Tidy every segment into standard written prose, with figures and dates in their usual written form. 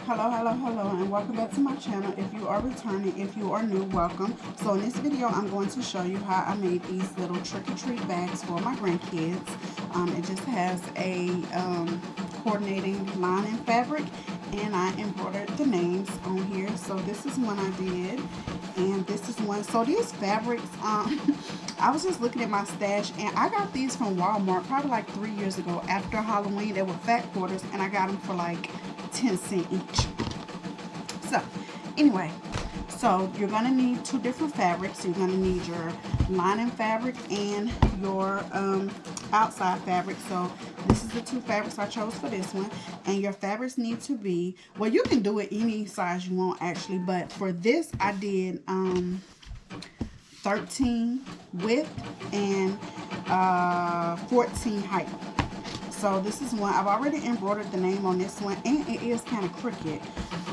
Hello, hello, hello, and welcome back to my channel. If you are returning, if you are new, welcome. So in this video, I'm going to show you how I made these little trick-or-treat bags for my grandkids. It just has a coordinating line and fabric, and I embroidered the names on here. So this is one I did, and this is one. So these fabrics, I was just looking at my stash, and I got these from Walmart probably like 3 years ago after Halloween. They were fat quarters, and I got them for like 10 cents each. So anyway, so you're going to need two different fabrics. You're going to need your lining fabric and your outside fabric. So this is the two fabrics I chose for this one, and your fabrics need to be, well, you can do it any size you want actually, but for this I did 13 width and 14 height. So this is one, I've already embroidered the name on this one, and it is kind of crooked,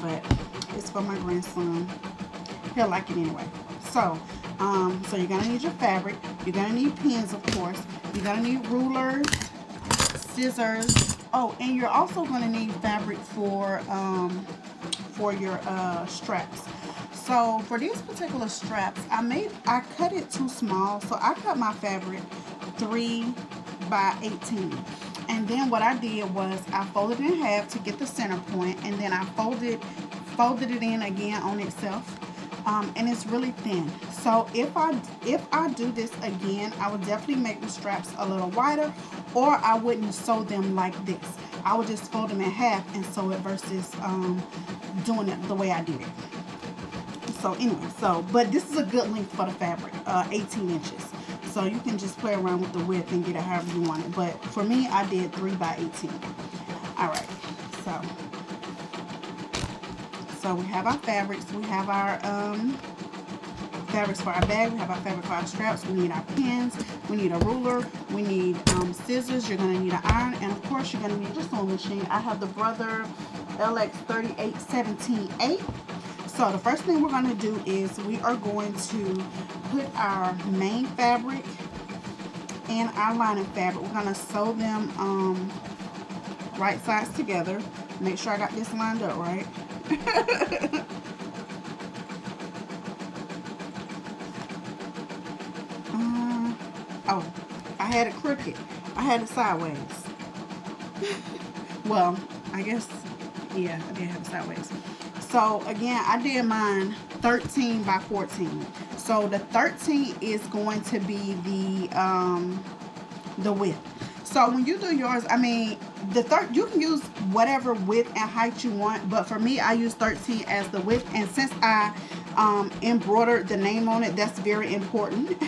but it's for my grandson. He'll like it anyway. So, so you're gonna need your fabric. You're gonna need pins, of course. You're gonna need rulers, scissors. Oh, and you're also gonna need fabric for your straps. So for these particular straps, I cut it too small, so I cut my fabric 3 by 18. And then what I did was I folded it in half to get the center point, and then I folded it in again on itself, and it's really thin. So if I do this again, I would definitely make the straps a little wider, or I wouldn't sew them like this. I would just fold them in half and sew it versus doing it the way I did it. So anyway, but this is a good length for the fabric, 18 inches. So you can just play around with the width and get it however you want it. But for me, I did 3 by 18. All right, so we have our fabrics. We have our fabrics for our bag. We have our fabric for our straps. We need our pins. We need a ruler. We need scissors. You're going to need an iron. And of course, you're going to need your sewing machine. I have the Brother LX38178. So the first thing we're going to do is we are going to put our main fabric and our lining fabric. We're going to sew them right sides together. Make sure I got this lined up right. Oh, I had it crooked. I had it sideways. Well, I guess, yeah, I did have it sideways. So again, I did mine 13 by 14. So the 13 is going to be the width. So when you do yours, I mean, you can use whatever width and height you want, but for me, I use 13 as the width. And since I embroidered the name on it, that's very important.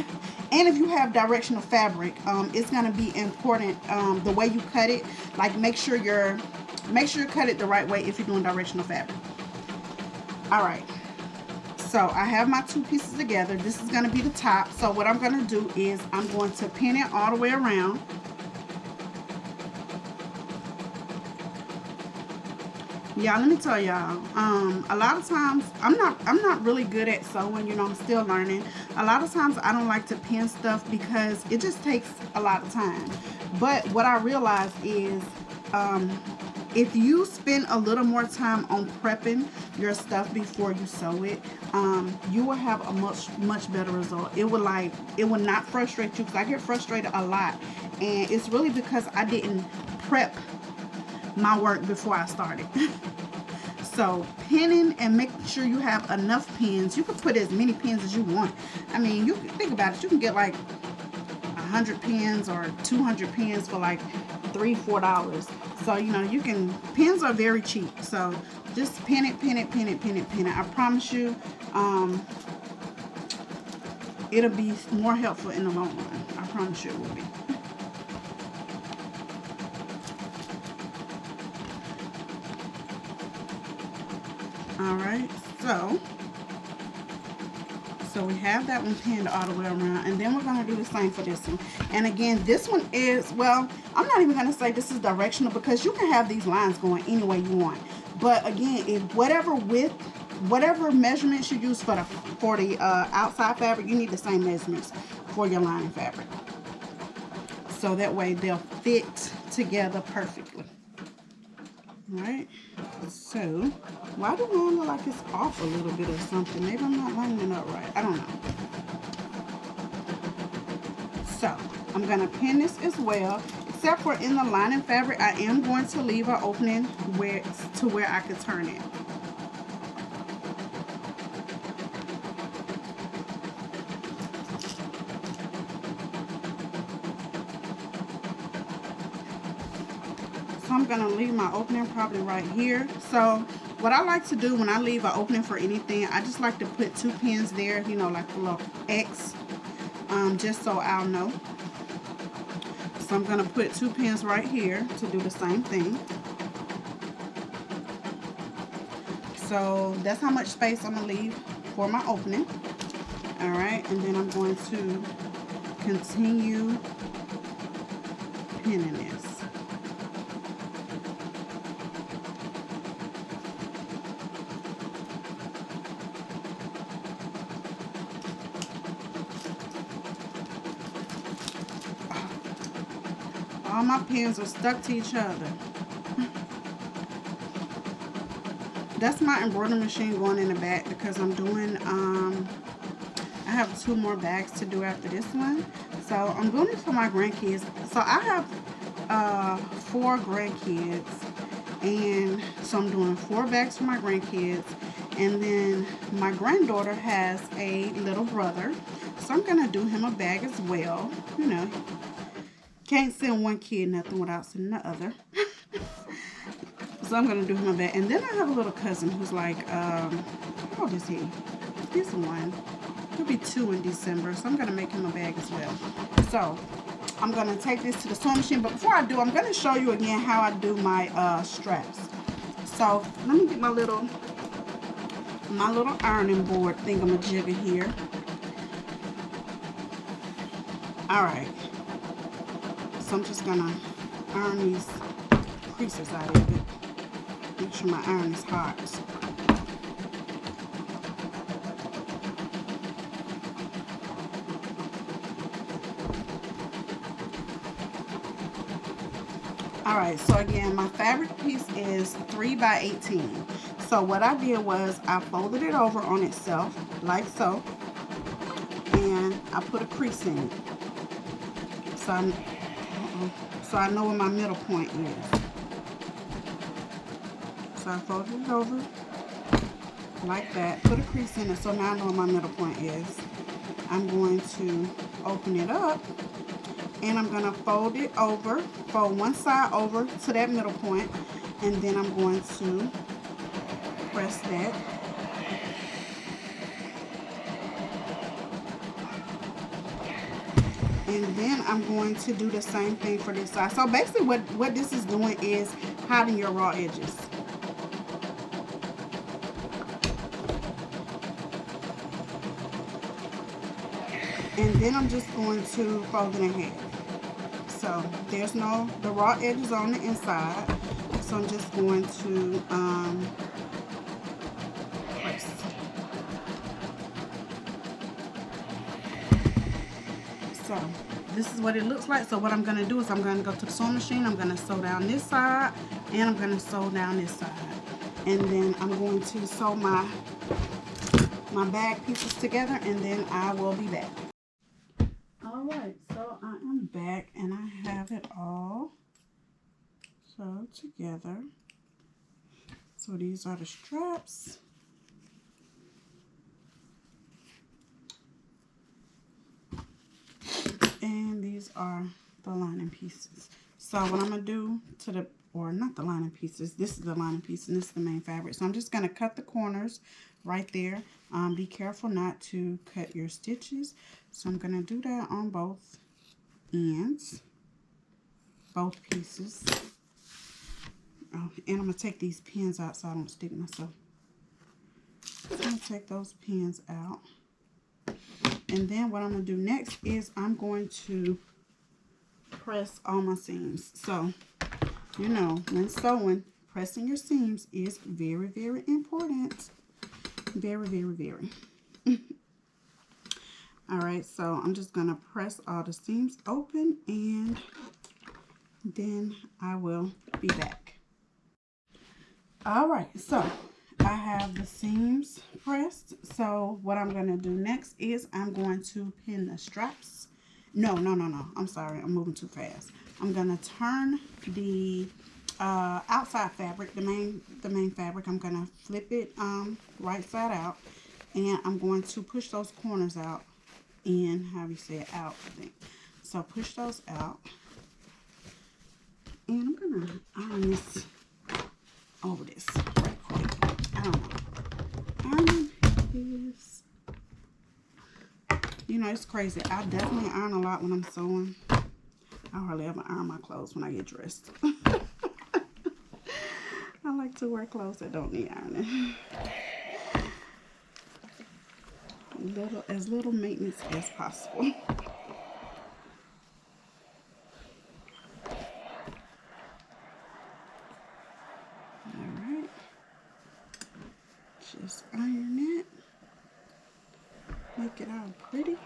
And if you have directional fabric, it's going to be important the way you cut it. Like make sure you cut it the right way if you're doing directional fabric. All right, so I have my two pieces together. This is going to be the top. So what I'm going to do is I'm going to pin it all the way around. Yeah, let me tell y'all, a lot of times I'm not really good at sewing, you know, I'm still learning. A lot of times I don't like to pin stuff because it just takes a lot of time. But what I realized is if you spend a little more time on prepping your stuff before you sew it, you will have a much better result. It will not frustrate you, because I get frustrated a lot, and it's really because I didn't prep my work before I started. So pinning and making sure you have enough pins. You can put as many pins as you want. I mean, you can think about it. You can get like 100 pins or 200 pins for like $3-4. So you know, pins are very cheap. So just pin it. I promise you, it'll be more helpful in the long run. I promise you it will be. All right, so we have that one pinned all the way around, and then we're going to do the same for this one. And again, this one is, well, I'm not even going to say this is directional, because you can have these lines going any way you want. But again, if whatever measurements you use for the outside fabric, you need the same measurements for your lining fabric. So that way they'll fit together perfectly. Right? So, why do mine look like it's off a little bit or something? Maybe I'm not lining it up right. I don't know. So, I'm going to pin this as well. Except for in the lining fabric, I am going to leave an opening where I could turn it. So I'm going to leave my opening probably right here. So what I like to do when I leave an opening for anything, I just like to put 2 pins there, you know, like a little X, just so I'll know. So I'm going to put 2 pins right here to do the same thing. So that's how much space I'm going to leave for my opening. All right, and then I'm going to continue pinning this. All my pins are stuck to each other. That's my embroidery machine going in the back because I'm doing, I have 2 more bags to do after this one. So I'm doing it for my grandkids. So I have 4 grandkids. And so I'm doing 4 bags for my grandkids. And then my granddaughter has a little brother. So I'm going to do him a bag as well. You know, can't send one kid nothing without sending the other. So I'm going to do him a bag. And then I have a little cousin who's like, how old is he? He's 1. He'll be 2 in December. So I'm going to make him a bag as well. So I'm going to take this to the sewing machine. But before I do, I'm going to show you again how I do my straps. So let me get my little ironing board thingamajigger here. Alright. So I'm just going to iron these creases out of it. Make sure my iron is hot. Alright, so again, my fabric piece is 3 by 18. So what I did was I folded it over on itself, like so, and I put a crease in it. So I know where my middle point is. So I folded it over like that, put a crease in it, so now I know where my middle point is. I'm going to open it up, and I'm going to fold it over, fold one side over to that middle point, and then I'm going to press that. And then I'm going to do the same thing for this side. So basically what this is doing is hiding your raw edges. And then I'm just going to fold it in half. So there's the raw edges on the inside. So I'm just going to press. So this is what it looks like. So what I'm going to do is I'm going to go to the sewing machine. I'm going to sew down this side, and I'm going to sew down this side. And then I'm going to sew my bag pieces together, and then I will be back. Alright, so I am back, and I have it all sewed together. So these are the straps. And these are the lining pieces. So what I'm going to do not the lining pieces, this is the lining piece and this is the main fabric. So I'm just going to cut the corners right there. Be careful not to cut your stitches. So I'm going to do that on both ends, both pieces. Oh, and I'm going to take these pins out so I don't stick myself. So I'm going to take those pins out. And then what I'm going to do next is I'm going to press all my seams. So, you know, when sewing, pressing your seams is very, very important. Very, very, very. Alright, so I'm just going to press all the seams open, and then I will be back. All right, so I have the seams pressed. So what I'm going to do next is I'm going to pin the straps. No. I'm sorry. I'm moving too fast. I'm going to turn the outside fabric, the main fabric. I'm going to flip it right side out, and I'm going to push those corners out in, how do you say it, out, I think. So push those out, and I'm going to iron this over this right quick. I don't know. Iron is, you know, it's crazy. I definitely iron a lot when I'm sewing. I hardly ever iron my clothes when I get dressed. I like to wear clothes that don't need ironing. As little maintenance as possible. Alright. Just iron it. Make it all pretty.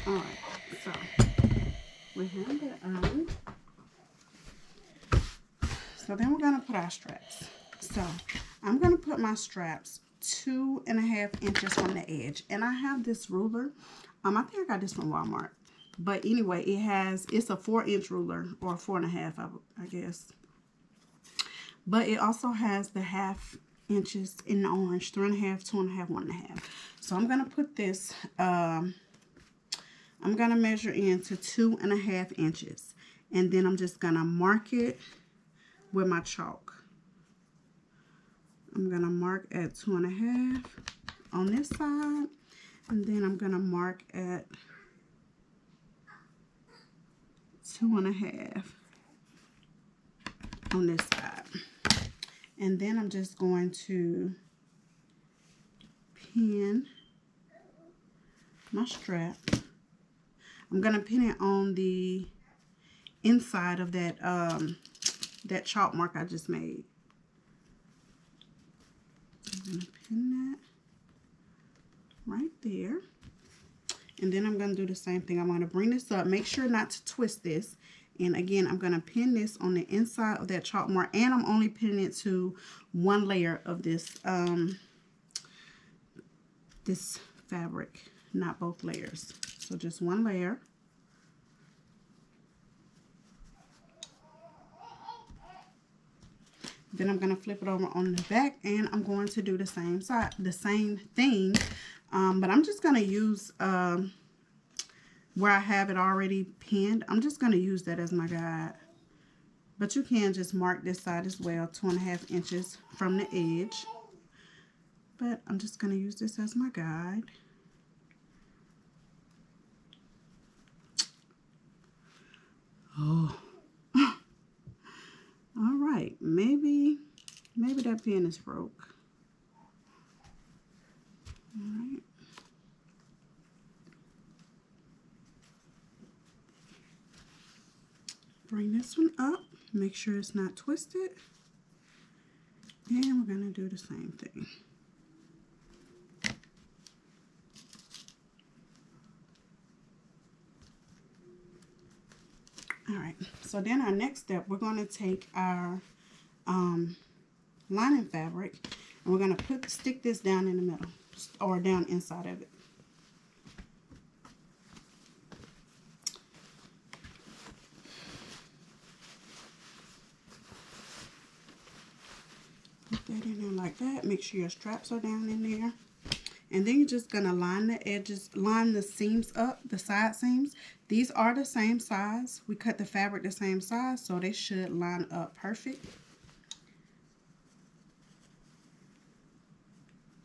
Alright, so we have that iron. So then we're going to put our straps. So I'm going to put my straps 2.5 inches from the edge. And I have this ruler. I think I got this from Walmart. But anyway, it's a 4-inch ruler, or 4.5, I guess. But it also has the 1/2 inches in the orange, 3.5, 2.5, 1.5. So I'm going to put this, I'm going to measure into 2.5 inches. And then I'm just going to mark it with my chalk. I'm going to mark at 2.5 on this side. And then I'm going to mark at 2.5 on this side. And then I'm just going to pin my strap. I'm going to pin it on the inside of that that chalk mark I just made. I'm going to pin that right there. And then I'm going to do the same thing. I'm going to bring this up. Make sure not to twist this. And again, I'm going to pin this on the inside of that chalk mark. And I'm only pinning it to one layer of this, this fabric, not both layers. So just one layer. Then I'm going to flip it over on the back, and I'm going to do the same thing. But I'm just going to use where I have it already pinned. I'm just going to use that as my guide. But you can just mark this side as well, 2.5 inches from the edge. But I'm just going to use this as my guide. Oh. All right, maybe that pin is broke. All right. Bring this one up, make sure it's not twisted. And we're going to do the same thing. All right, so then our next step, we're going to take our lining fabric, and we're going to stick this down in the middle, or down inside of it. Put that in there like that. Make sure your straps are down in there. And then you're just going to line the edges, line the seams up, the side seams. These are the same size. We cut the fabric the same size, so they should line up perfect.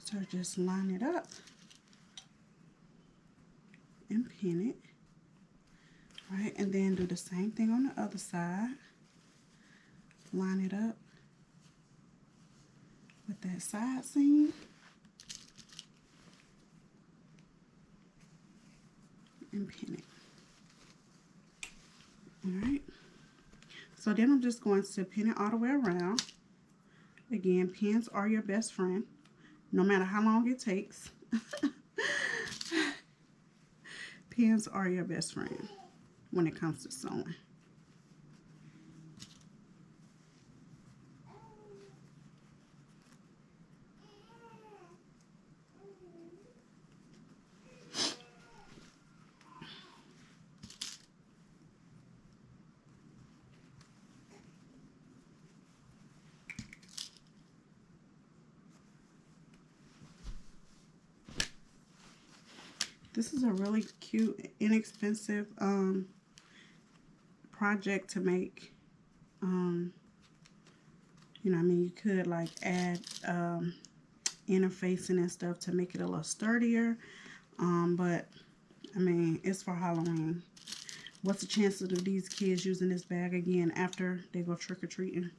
So just line it up and pin it. Right, and then do the same thing on the other side. Line it up with that side seam. And pin it. Alright. So then I'm just going to pin it all the way around. Again, pens are your best friend, no matter how long it takes. Pens are your best friend when it comes to sewing. This is a really cute, inexpensive project to make. You know, I mean, you could like add interfacing and stuff to make it a little sturdier. But I mean, it's for Halloween. What's the chances of these kids using this bag again after they go trick-or-treating?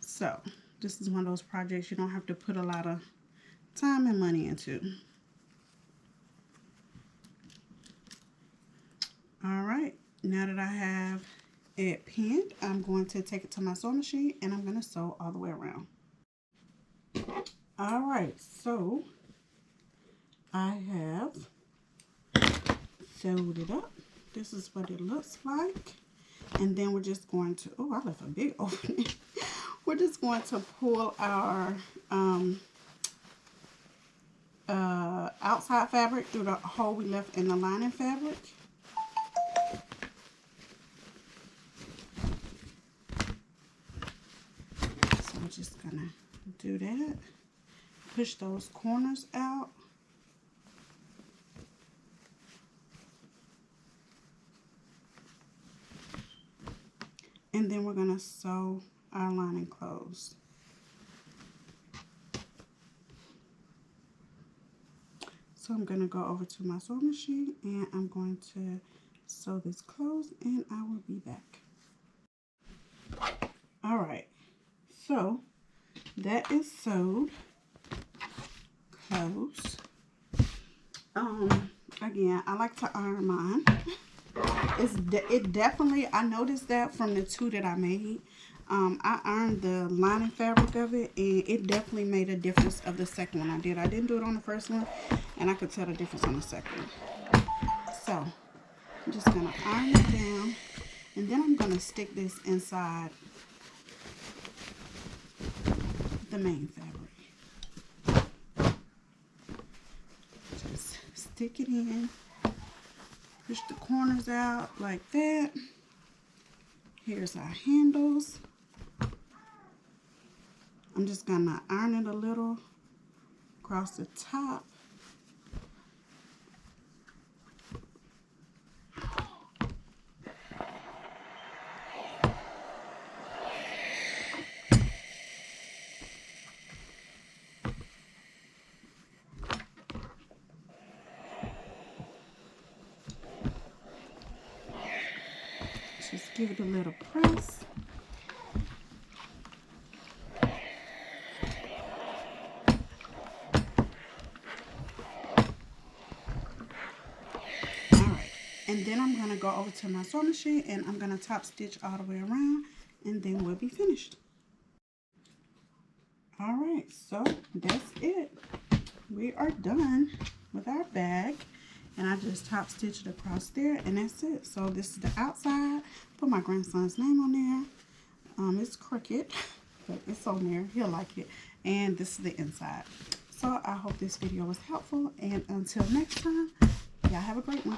So, this is one of those projects you don't have to put a lot of time and money into. Alright, now that I have it pinned, I'm going to take it to my sewing machine and I'm going to sew all the way around. Alright, so I have sewed it up. This is what it looks like. And then we're just going to, oh, I left a big opening. We're just going to pull our outside fabric through the hole we left in the lining fabric. So we're just gonna do that. Push those corners out. And then we're gonna sew our lining closed. So I'm gonna go over to my sewing machine and I'm going to sew this closed and I will be back. All right, so that is sewed closed. Again, I like to iron mine. It definitely, I noticed that from the two that I made. I ironed the lining fabric of it, and it definitely made a difference of the second one I did. I didn't do it on the first one, and I could tell the difference on the second one. So, I'm just going to iron it down, and then I'm going to stick this inside the main fabric. Just stick it in. Push the corners out like that. Here's our handles. I'm just gonna iron it a little across the top. Just give it a little press. Alright, and then I'm going to go over to my sewing machine and I'm going to top stitch all the way around and then we'll be finished. Alright, so that's it. We are done with our bag. And I just top stitched across there and that's it. So this is the outside. Put my grandson's name on there. It's crooked, but it's on there. He'll like it. And this is the inside. So I hope this video was helpful. And until next time, y'all have a great one.